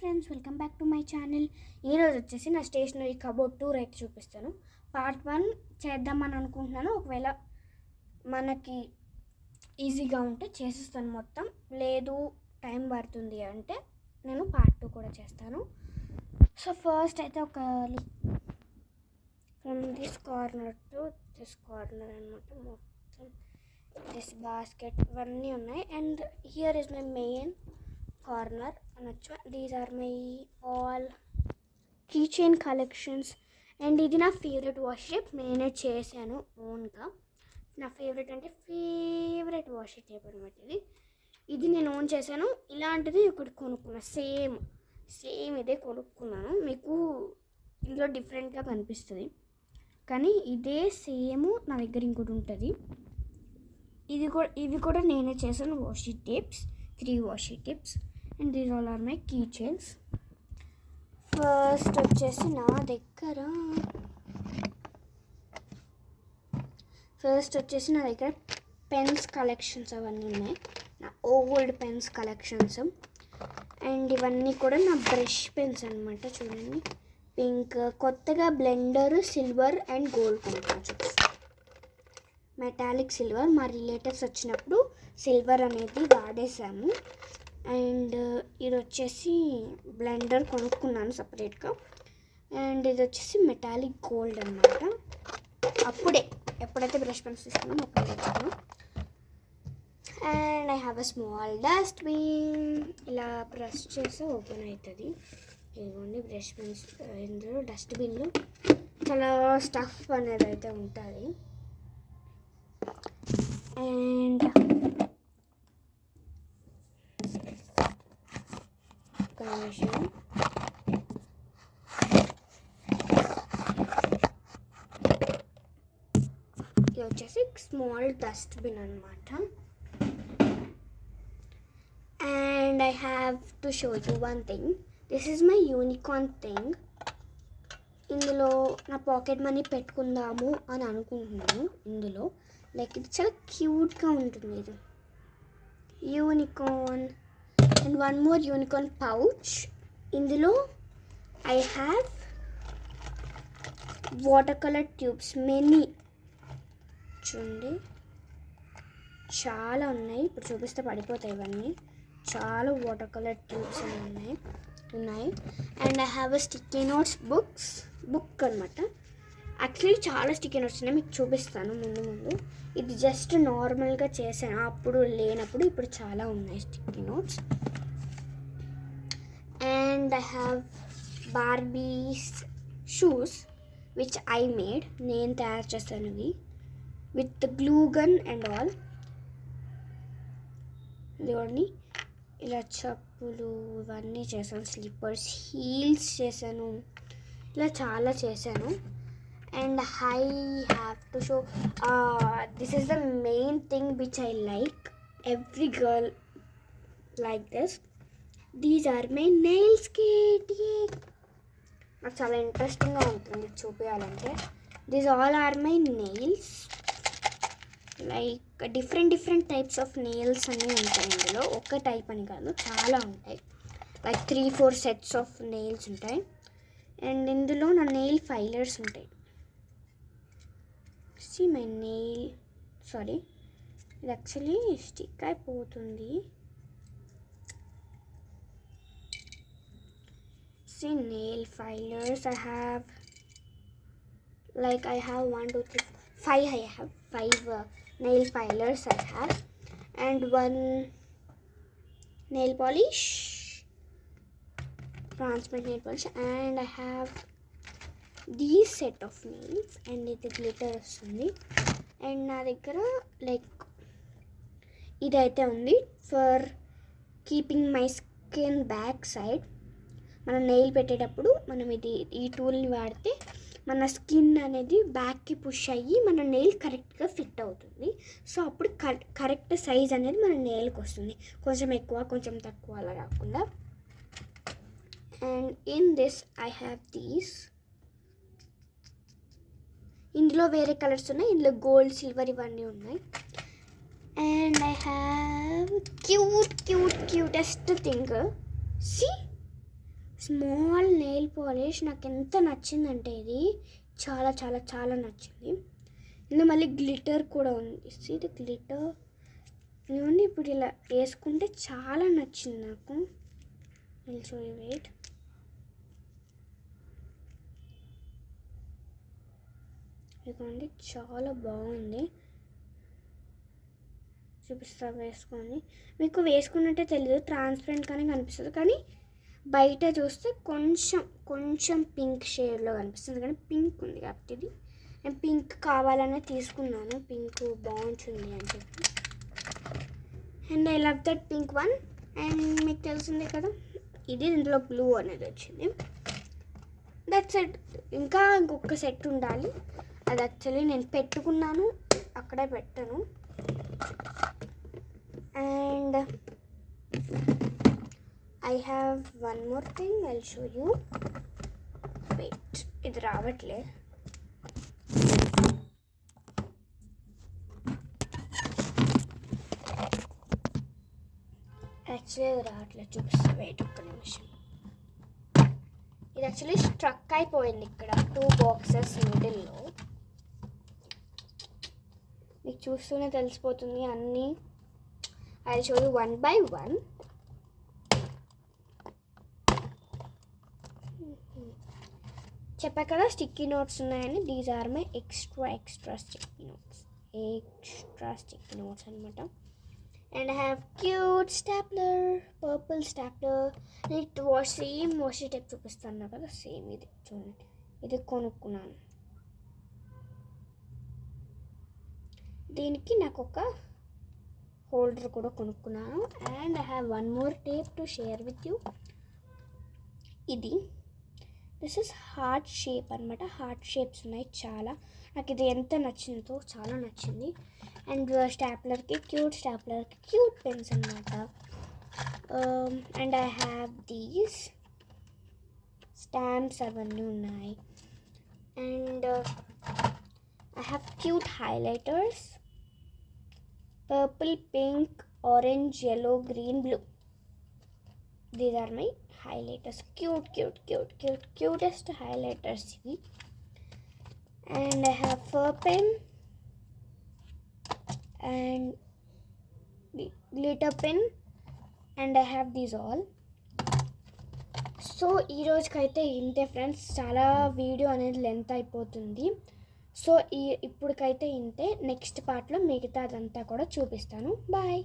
Friends, welcome back to my channel. ఈరోజు వచ్చేసి నా స్టేషనరీ కబోర్డ్ టూర్ అయితే చూపిస్తాను. పార్ట్ 1 చేద్దామని అనుకుంటున్నాను. ఒకవేళ మనకి ఈజీగా ఉంటే చేసేస్తాను మొత్తం, లేదు టైం పడుతుంది అంటే నేను పార్ట్ 2 కూడా చేస్తాను. సో ఫస్ట్ అయితే ఒక from this corner to this corner అనమాట. మొత్తం దిస్ బాస్కెట్ ఇవన్నీ ఉన్నాయి. And here is my main corner అనొచ్చు. These are my all key chain collections. And ఇది నా ఫేవరెట్ వాష్ నేనే చేశాను ఓన్గా. నా ఫేవరెట్ అంటే ఫేవరెట్ వాష్ టేప్ అనమాట. ఇది నేను ఓన్ చేశాను. ఇలాంటిది ఒకటి కొనుక్కున్నాను, సేమ్ ఇదే కొనుక్కున్నాను. మీకు ఇందులో డిఫరెంట్గా కనిపిస్తుంది కానీ ఇదే సేమ్ నా దగ్గర ఇంకోటి ఉంటుంది. ఇవి కూడా నేనే చేశాను washi tapes, 3 washi tapes. And these all are my key chains. First వచ్చేసి నా దగ్గర పెన్స్ కలెక్షన్స్ అవన్నీ ఉన్నాయి, నా ఓల్డ్ పెన్స్ కలెక్షన్స్. అండ్ ఇవన్నీ కూడా నా బ్రష్ పెన్స్ అనమాట. చూడండి, పింక్, కొత్తగా బ్లెండర్ సిల్వర్ అండ్ గోల్డ్ కొనుక్కోవచ్చు. మెటాలిక్ సిల్వర్, మా రిలేటివ్స్ వచ్చినప్పుడు సిల్వర్ అనేది వాడేసాము. అండ్ ఇది వచ్చేసి బ్లెండర్ కొనుక్కున్నాను సపరేట్గా. అండ్ ఇది వచ్చేసి మెటాలిక్ గోల్డ్ అనమాట. ఎప్పుడైతే బ్రష్ పెన్స్ తీసుకున్నాం అప్పుడు తెచ్చాను. And I have a small dustbin. ఇలా ప్రెస్ చేసి ఓపెన్ అవుతుంది. ఇదిగోండి బ్రష్ పెన్స్. ఇందులో డస్ట్బిన్లో చాలా స్టఫ్ అనేది అయితే ఉంటుంది. అండ్ ఇది వచ్చేసి స్మాల్ డస్ట్బిన్ అనమాట. And I have to show you one thing. This is my unicorn thing. ఇందులో నా పాకెట్ మనీ పెట్టుకుందాము అని అనుకుంటున్నాను. ఇందులో లైక్ ఇది చాలా క్యూట్గా ఉంటుంది. ఇది unicorn. And one more unicorn pouch. ఇందులో I have water colour tubes, many. చూడండి చాలా ఉన్నాయి, ఇప్పుడు చూపిస్తే పడిపోతాయి ఇవన్నీ. చాలా వాటర్ కలర్ ట్యూబ్స్ ఉన్నాయి. And I have a sticky notes book అనమాట. యాక్చువల్లీ చాలా స్టిక్కీ నోట్స్ ఉన్నాయి, మీకు చూపిస్తాను ముందు. ఇది జస్ట్ నార్మల్గా చేశాను అప్పుడు లేనప్పుడు. ఇప్పుడు చాలా ఉన్నాయి sticky notes. And I have బార్బీస్ shoes which I made. నేను తయారు చేస్తాను ఇవి with glue gun and all. ఇదిగోండి ఇలా చెప్పులు ఇవన్నీ చేశాను, స్లిప్పర్స్, హీల్స్ చేశాను, ఇలా చాలా చేశాను. And I have to show this is the main thing which I like. Every girl like this. These are my nails kit. నాకు చాలా ఇంట్రెస్టింగ్గా ఉంటుంది చూపించాలంటే. These all are my nails. Like different types of nails అన్నీ ఉంటాయి ఇందులో. ఒక type అని కాదు, చాలా ఉంటాయి. లైక్ 3-4 సెట్స్ ఆఫ్ నెయిల్స్ ఉంటాయి. అండ్ ఇందులో నా నెయిల్ ఫైలర్స్ ఉంటాయి. సి మై నెయిల్, సారీ ఇది యాక్చువల్లీ స్టిక్ అయిపోతుంది. See, nail filers I have 1 2 3 5. I have 5 nail filers I have, and 1 nail polish, transparent nail polish. And I have these set of nails and ఇది glitter వస్తుంది. And నా దగ్గర like ఇదైతే ఉంది for keeping my skin back side. మనం nail పెట్టేటప్పుడు మనం ఈ టూల్ని వాడితే మన స్కిన్ అనేది బ్యాక్కి పుష్ అయ్యి మన నెయిల్ కరెక్ట్గా ఫిట్ అవుతుంది. సో అప్పుడు కరెక్ట్ సైజ్ అనేది మన నెయిల్కి వస్తుంది, కొంచెం ఎక్కువ కొంచెం తక్కువ అలా కాకుండా. And in this I have these. ఇందులో వేరే కలర్స్ ఉన్నాయి, ఇందులో గోల్డ్, సిల్వర్ ఇవన్నీ ఉన్నాయి. And I have cutest thing. See small nail polish నాకు ఎంత నచ్చిందంటే ఇది చాలా చాలా చాలా నచ్చింది. ఇందులో మళ్ళీ గ్లిటర్ కూడా ఉంది. ఇది గ్లిటర్ ఇవ్వండి. ఇప్పుడు ఇలా వేసుకుంటే చాలా నచ్చింది నాకు. వెయిట్, ఇదిగోండి చాలా బాగుంది. చూపిస్తా వేసుకొని. మీకు వేసుకున్నట్టే తెలియదు, ట్రాన్స్పరెంట్గానే కనిపిస్తుంది, కానీ బయట చూస్తే కొంచెం పింక్ షేడ్లో కనిపిస్తుంది. కానీ పింక్ ఉంది కాబట్టి ఇది నేను పింక్ కావాలనే తీసుకున్నాను. పింక్ బాగుంటుంది అని చెప్పి. And I love that pink one. And మీకు తెలిసిందే కదా, ఇది ఇందులో బ్లూ అనేది వచ్చింది. That set. ఇంకా ఇంకొక సెట్ ఉండాలి. అది యాక్చువల్లీ నేను పెట్టుకున్నాను, అక్కడే పెట్టాను. And I have one more thing, I'll show you. Wait, ఇది రావట్లే. యాక్చువల్లీ ఇది రావట్లేదు, చూపిస్తా. వెయిట్ ఒక్క నిమిషం. ఇది యాక్చువల్లీ స్ట్రక్ అయిపోయింది ఇక్కడ 2 బాక్సెస్ మిడిల్లో. మీకు చూస్తూనే తెలిసిపోతుంది అన్నీ. I'll show you one by one. చెప్పా కదా స్టిక్కీ నోట్స్ ఉన్నాయని. These are my extra sticky notes అనమాట. And I have cute stapler, purple stapler. నేను సేమ్ వాషీ టైప్ చూపిస్తాను కదా, సేమ్ ఇది చూడండి. ఇది కొనుక్కున్నాను. దీనికి నాకు ఒక హోల్డర్ కూడా కొనుక్కున్నాను. And I have one more tape to share with you. This is heart shape అనమాట. హార్ట్ షేప్స్ ఉన్నాయి చాలా. నాకు ఇది ఎంత నచ్చిందో, చాలా నచ్చింది. అండ్ స్టాప్లర్కి క్యూట్ పెన్స్ అనమాట. And I have these stamps అవన్నీ ఉన్నాయి. And I have cute highlighters. Purple, pink, orange, yellow, green, blue. These are my highlighters. Cutest highlighters. And I have fur pen and glitter pen. And I have these all. So ఈ రోజుకైతే ఇంతే friends. చాలా video అనేది length అయిపోతుంది. So ఇప్పటికైతే ఇంతే. Next పార్ట్లో మిగతా అదంతా కూడా చూపిస్తాను. బాయ్.